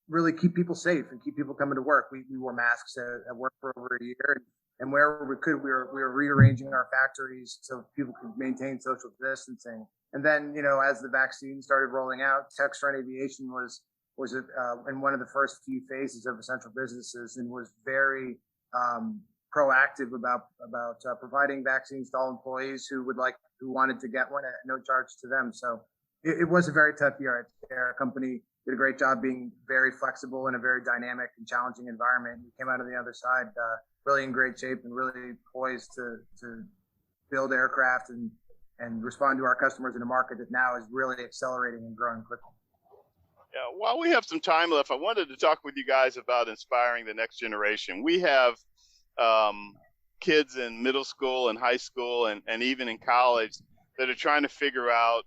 really keep people safe and keep people coming to work. We wore masks at work for over a year, and wherever we could, we were rearranging our factories so people could maintain social distancing. And then, as the vaccine started rolling out, Textron Aviation was in one of the first few phases of essential businesses and was very proactive about providing vaccines to all employees who wanted to get one at no charge to them. So it was a very tough year. Our company did a great job being very flexible in a very dynamic and challenging environment. We came out of the other side really in great shape and really poised to build aircraft and respond to our customers in a market that now is really accelerating and growing quickly. Yeah, while we have some time left, I wanted to talk with you guys about inspiring the next generation. We have kids in middle school and high school and even in college that are trying to figure out,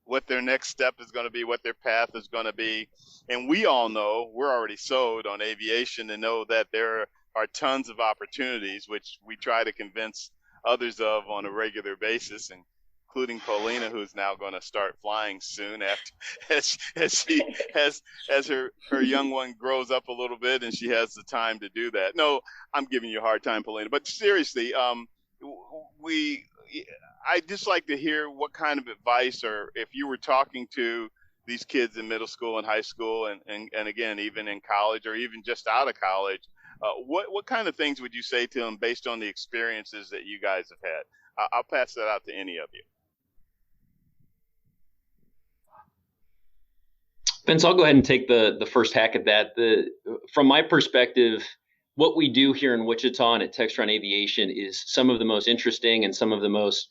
what their next step is going to be, what their path is going to be. And we all know, we're already sold on aviation and know that there are tons of opportunities, which we try to convince others of on a regular basis, including Polina, who's now going to start flying soon as her young one grows up a little bit and she has the time to do that. No, I'm giving you a hard time, Polina, but seriously, I'd just like to hear what kind of advice, or if you were talking to these kids in middle school and high school and again, even in college or even just out of college, what kind of things would you say to them based on the experiences that you guys have had? I'll pass that out to any of you. Vince, I'll go ahead and take the first hack at that. From my perspective, what we do here in Wichita and at Textron Aviation is some of the most interesting and some of the most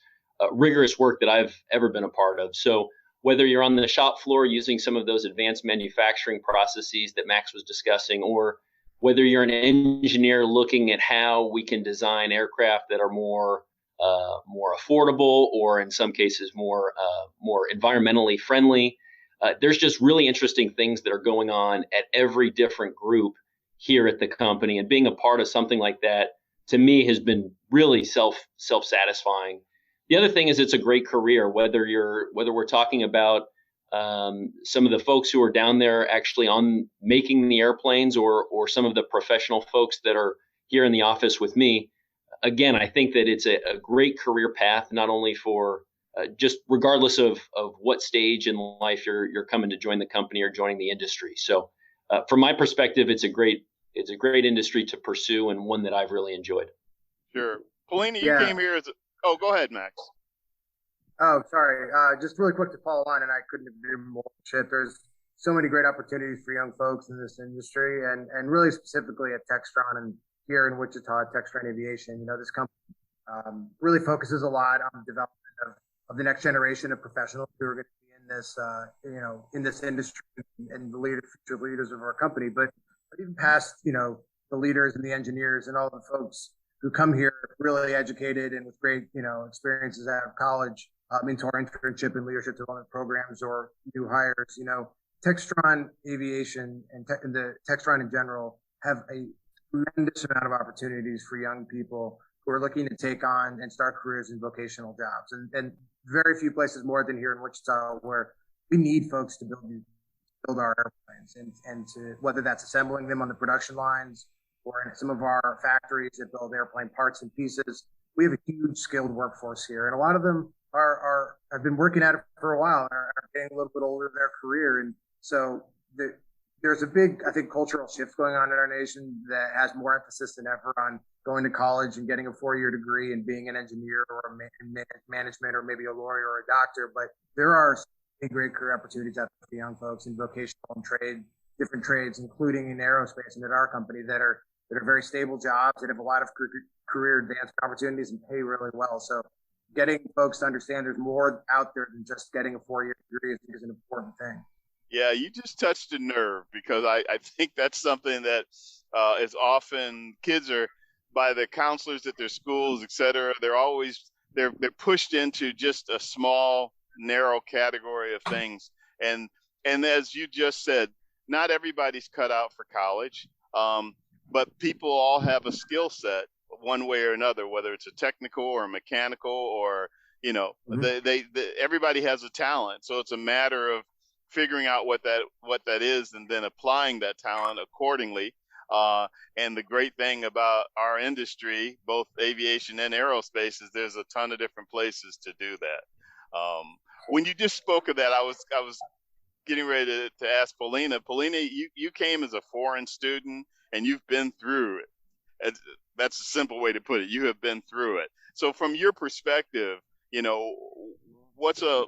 rigorous work that I've ever been a part of. So whether you're on the shop floor using some of those advanced manufacturing processes that Max was discussing, or whether you're an engineer looking at how we can design aircraft that are more affordable, or in some cases more environmentally friendly, there's just really interesting things that are going on at every different group here at the company. And being a part of something like that, to me, has been really self-satisfying. The other thing is it's a great career, whether we're talking about some of the folks who are down there actually on making the airplanes, or some of the professional folks that are here in the office with me. Again, I think that it's a great career path, not only for just regardless of what stage in life you're coming to join the company or joining the industry. So from my perspective, it's a great industry to pursue, and one that I've really enjoyed. Sure. Polina, you came here oh, go ahead, Max. Oh, sorry. Just really quick to follow on, and I couldn't agree more. There's so many great opportunities for young folks in this industry, and really specifically at Textron and here in Wichita at Textron Aviation. This company really focuses a lot on the development of the next generation of professionals who are going to be in this industry and the future leaders of our company. But even past, the leaders and the engineers and all the folks who come here really educated and with great, experiences out of college, into our internship and leadership development programs, or new hires. Textron Aviation and the Textron in general have a tremendous amount of opportunities for young people who are looking to take on and start careers in vocational jobs. And very few places more than here in Wichita where we need folks to build our airplanes, and to, whether that's assembling them on the production lines or in some of our factories that build airplane parts and pieces. We have a huge skilled workforce here, and a lot of them have been working at it for a while and are getting a little bit older in their career. And so there's a big, I think, cultural shift going on in our nation that has more emphasis than ever on going to college and getting a 4-year degree and being an engineer or a management or maybe a lawyer or a doctor. But there are great career opportunities out there for young folks in vocational and different trades, including in aerospace and at our company, that are very stable jobs that have a lot of career advancement opportunities and pay really well. So getting folks to understand there's more out there than just getting a 4-year degree is an important thing. Yeah, you just touched a nerve, because I think that's something that is often, kids are, by the counselors at their schools, et cetera. They're pushed into just a small, narrow category of things. And as you just said, not everybody's cut out for college, but people all have a skill set one way or another, whether it's a technical or mechanical or, you know, everybody has a talent. So it's a matter of figuring out what that is and then applying that talent accordingly. And the great thing about our industry, both aviation and aerospace, is there's a ton of different places to do that. When you just spoke of that, I was getting ready to ask Polina. Polina, you came as a foreign student and you've been through it. That's a simple way to put it. You have been through it. So from your perspective, you know, what's a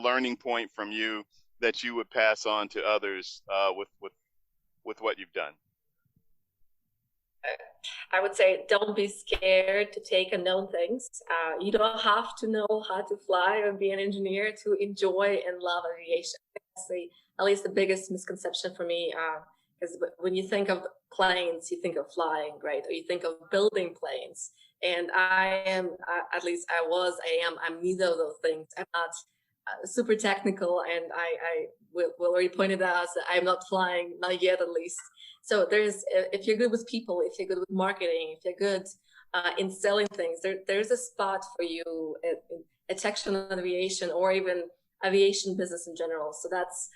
learning point from you that you would pass on to others with what you've done? I would say don't be scared to take unknown things. You don't have to know how to fly or be an engineer to enjoy and love aviation. That's at least the biggest misconception for me, because when you think of planes, you think of flying, right? Or you think of building planes. And I'm neither of those things. I'm not super technical, and I will already pointed out that I'm not flying, not yet at least. So if you're good with people, if you're good with marketing, if you're good in selling things, there's a spot for you at Textron Aviation or even aviation business in general. So that's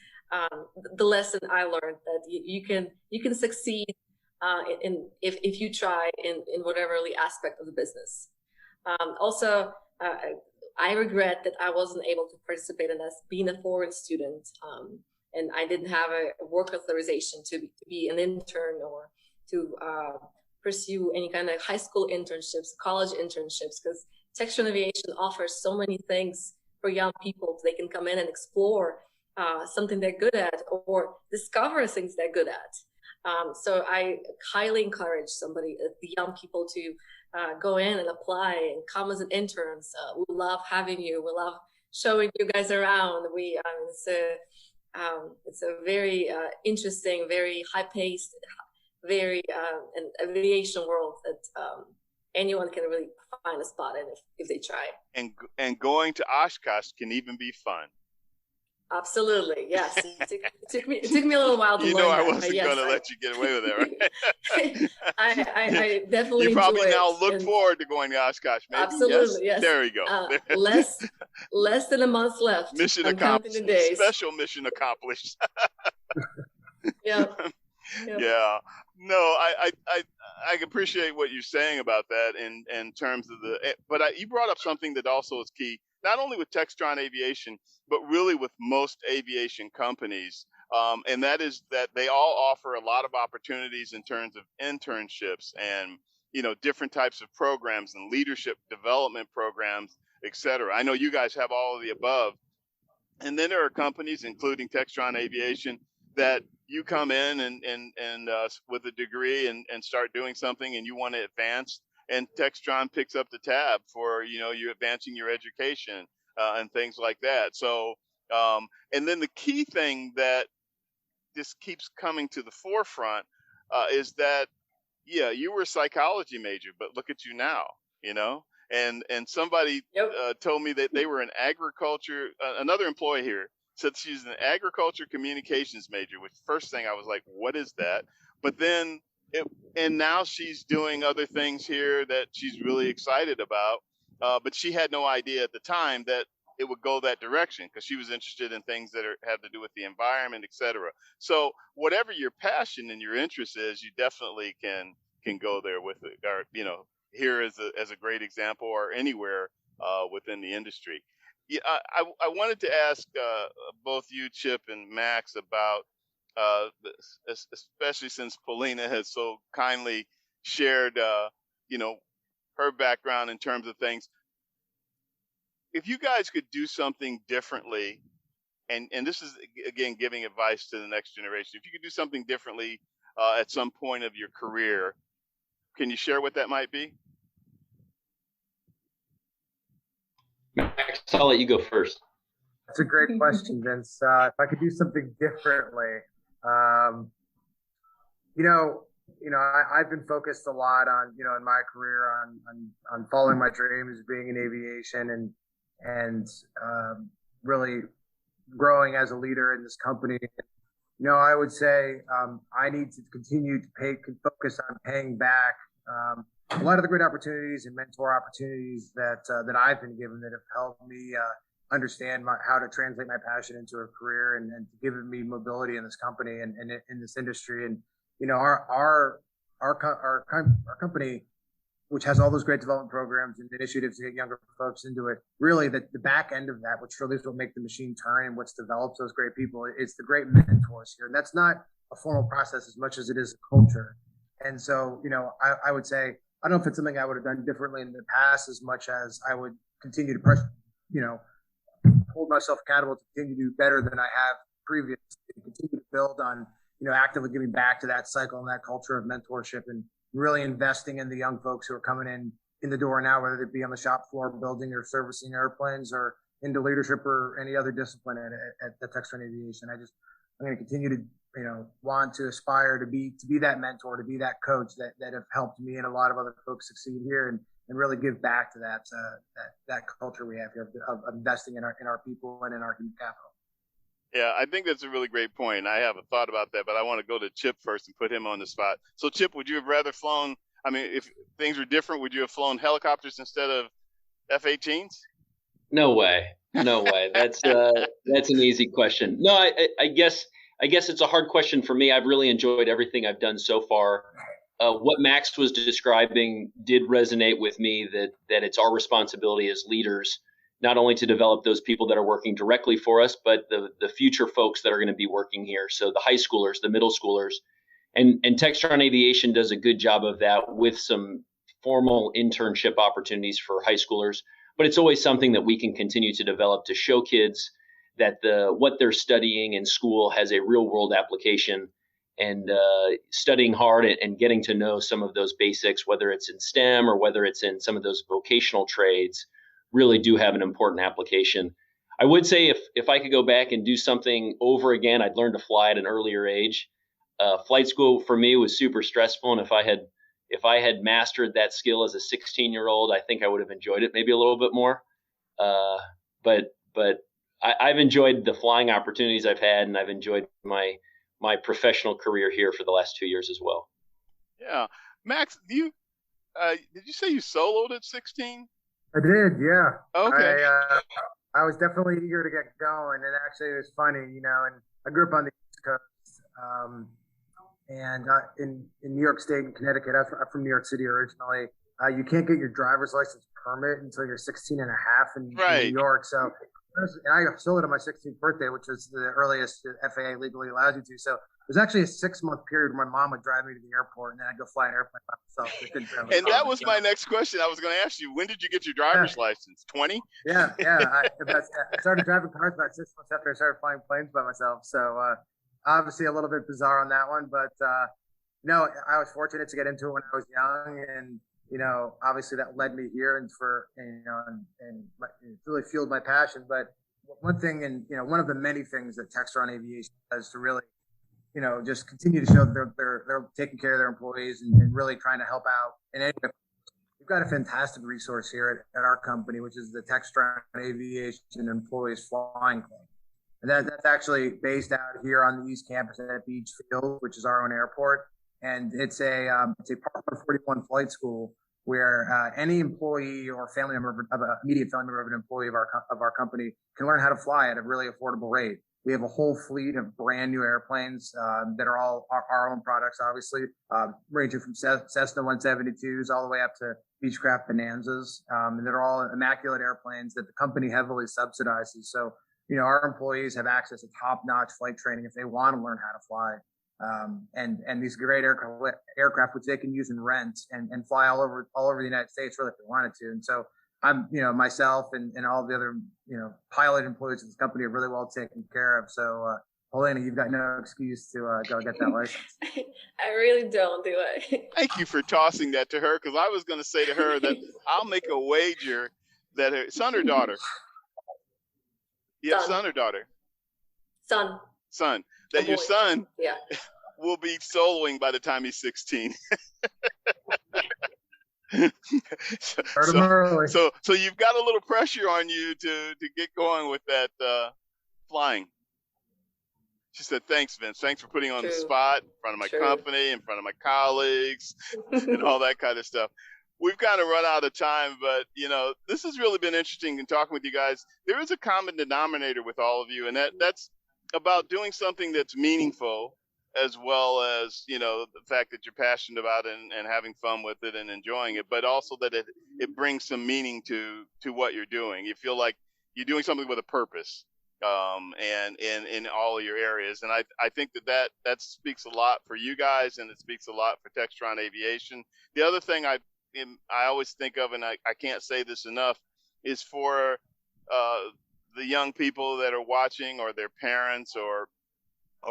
the lesson I learned, that you can succeed if you try in whatever aspect of the business. Also, I regret that I wasn't able to participate in this, being a foreign student. And I didn't have a work authorization to be an intern or to pursue any kind of high school internships, college internships, because Textron Aviation offers so many things for young people. They can come in and explore something they're good at or discover things they're good at. So I highly encourage the young people to go in and apply and come as an interns. We love having you. We love showing you guys around. It's a very interesting, very high-paced, very an aviation world that anyone can really find a spot in if they try. And going to Oshkosh can even be fun. Absolutely, yes. It took me a little while to learn that. I wasn't going to let you get away with it, right? I definitely. You probably now look forward to going to Oshkosh. Maybe? Absolutely, yes. There we go. Less than a month left. Mission accomplished. Special mission accomplished. Yeah. Yeah. No, I appreciate what you're saying about that in terms of but you brought up something that also is key, not only with Textron Aviation, but really with most aviation companies. And that is that they all offer a lot of opportunities in terms of internships and, different types of programs and leadership development programs, et cetera. I know you guys have all of the above. And then there are companies, including Textron Aviation, that you come in and with a degree and start doing something and you want to advance, and Textron picks up the tab for, you advancing your education and things like that. So, and then the key thing that this keeps coming to the forefront is that, you were a psychology major, but look at you now, and somebody told me that they were an agriculture, another employee here said she's an agriculture communications major, which first thing I was like, what is that? But then, and now she's doing other things here that she's really excited about. But she had no idea at the time that it would go that direction, because she was interested in things that have to do with the environment, et cetera. So whatever your passion and your interest is, you definitely can go there with it, or, here as a great example, or anywhere within the industry. Yeah, I wanted to ask both you, Chip, and Max, about this, especially since Polina has so kindly shared, her background in terms of things. If you guys could do something differently, and this is, again, giving advice to the next generation, if you could do something differently at some point of your career, can you share what that might be? Max, I'll let you go first. That's a great question, Vince. If I could do something differently, I've been focused a lot on, in my career on following my dreams, being in aviation and really growing as a leader in this company. I would say I need to continue to focus on paying back a lot of the great opportunities and mentor opportunities that I've been given that have helped me understand how to translate my passion into a career and given me mobility in this company and in this industry. And our company, which has all those great development programs and initiatives to get younger folks into it, really the back end of that, which really is what make the machine turn and what's develops those great people, it's the great mentors here. And that's not a formal process as much as it is a culture. And so, I would say, I don't know if it's something I would have done differently in the past as much as I would continue to push, hold myself accountable to continue to do better than I have previously, continue to build on, actively giving back to that cycle and that culture of mentorship and really investing in the young folks who are coming in the door now, whether it be on the shop floor building or servicing airplanes or into leadership or any other discipline at the Textron Aviation. I'm going to continue to, want to aspire to be that mentor, to be that coach that have helped me and a lot of other folks succeed here and really give back to that culture we have here of investing in our people and in our human capital. Yeah, I think that's a really great point. I have a thought about that, but I want to go to Chip first and put him on the spot. So, Chip, would you have rather flown, if things were different, would you have flown helicopters instead of F-18s? No way. That's an easy question. No, I guess it's a hard question for me. I've really enjoyed everything I've done so far. What Max was describing did resonate with me, that it's our responsibility as leaders not only to develop those people that are working directly for us, but the future folks that are going to be working here. So the high schoolers, the middle schoolers, and Textron Aviation does a good job of that with some formal internship opportunities for high schoolers. But it's always something that we can continue to develop to show kids that what they're studying in school has a real world application, and studying hard and getting to know some of those basics, whether it's in STEM or whether it's in some of those vocational trades, really do have an important application. I would say if I could go back and do something over again, I'd learn to fly at an earlier age. Flight school for me was super stressful, and if I had mastered that skill as a 16-year-old, I think I would have enjoyed it maybe a little bit more. But I've enjoyed the flying opportunities I've had, and I've enjoyed my professional career here for the last 2 years as well. Yeah, Max, did you say you soloed at 16? I did, yeah. Okay. I was definitely eager to get going, and actually it was funny, and I grew up on the East Coast, and in New York State and Connecticut. I'm from New York City originally. You can't get your driver's license permit until you're 16 and a half in New York. So, and I sold it on my 16th birthday, which was the earliest the FAA legally allows you to. So it was actually a 6-month period where my mom would drive me to the airport, and then I'd go fly an airplane by myself. And that was my next question. I was going to ask you, when did you get your driver's license? 20? Yeah. I started driving cars about 6 months after I started flying planes by myself. So obviously a little bit bizarre on that one, but no, I was fortunate to get into it when I was young, and obviously that led me here and it really fueled my passion. But one thing, and one of the many things that Textron Aviation does to really just continue to show that they're taking care of their employees and really trying to help out. And we've got a fantastic resource here at our company, which is the Textron Aviation Employees Flying Club. And that's actually based out here on the East Campus at Beach Field, which is our own airport. And it's a Part 141 flight school where any employee or family member of a immediate family member of an employee of our company can learn how to fly at a really affordable rate. We have a whole fleet of brand new airplanes that are all our own products, obviously, ranging from Cessna 172s all the way up to Beechcraft Bonanzas. And they're all immaculate airplanes that the company heavily subsidizes. So, our employees have access to top-notch flight training if they want to learn how to fly. And these great aircraft, which they can use and rent and fly all over the United States, really, if they wanted to. And so I'm, myself and all the other, pilot employees of this company are really well taken care of. So, Polina, you've got no excuse to go get that license. I really don't do it. Thank you for tossing that to her, because I was going to say to her that I'll make a wager that her son or daughter. You have son or daughter? Son. That your son. Yeah. will be soloing by the time he's 16. So you've got a little pressure on you to get going with that flying. She said, "Thanks, Vince. Thanks for putting on the spot in front of my company, in front of my colleagues, and all that kind of stuff." We've kind of run out of time, but this has really been interesting in talking with you guys. There is a common denominator with all of you, and that's about doing something that's meaningful, as well as the fact that you're passionate about it and having fun with it and enjoying it, but also that it brings some meaning to what you're doing. You feel like you're doing something with a purpose, and in all of your areas. And I think that speaks a lot for you guys, and it speaks a lot for Textron Aviation. The other thing I always think of, and I can't say this enough, is for the young people that are watching, or their parents, or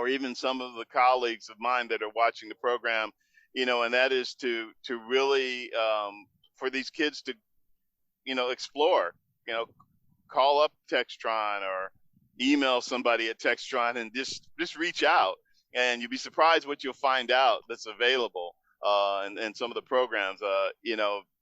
even some of the colleagues of mine that are watching the program, and that is to really, for these kids to, explore, call up Textron or email somebody at Textron and just reach out, and you'll be surprised what you'll find out that's available, and some of the programs,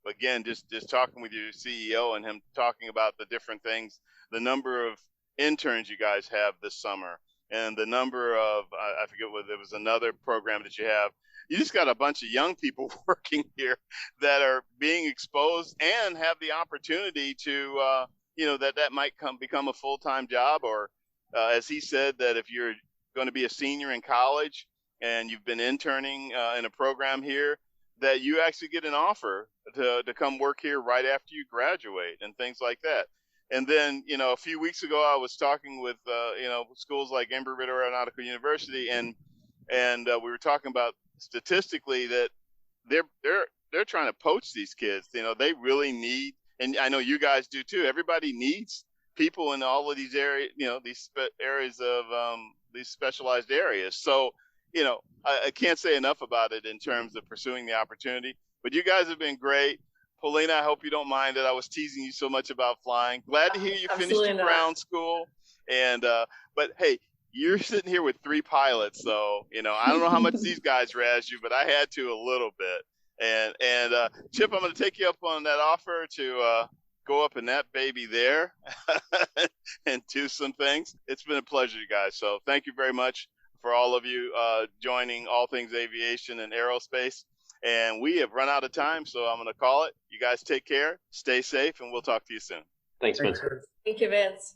again, just talking with your CEO and him talking about the different things, the number of interns you guys have this summer, and the number of, I forget what, there was another program that you have. You just got a bunch of young people working here that are being exposed and have the opportunity to, that might become a full-time job, or as he said, that if you're going to be a senior in college and you've been interning in a program here, that you actually get an offer to come work here right after you graduate and things like that. And then, a few weeks ago, I was talking with, schools like Embry-Riddle Aeronautical University, and we were talking about statistically that they're trying to poach these kids. They really need, and I know you guys do too. Everybody needs people in all of these areas, these areas of these specialized areas. So, I can't say enough about it in terms of pursuing the opportunity. But you guys have been great. Polina, I hope you don't mind that I was teasing you so much about flying. Glad to hear you finished your ground school. And but hey, you're sitting here with 3 pilots, so I don't know how much these guys razz you, but I had to a little bit. And Chip, I'm going to take you up on that offer to go up in that baby there and do some things. It's been a pleasure, you guys. So thank you very much for all of you joining All Things Aviation and Aerospace. And we have run out of time, so I'm going to call it. You guys take care, stay safe, and we'll talk to you soon. Thanks, Vince. Thank you, Vince.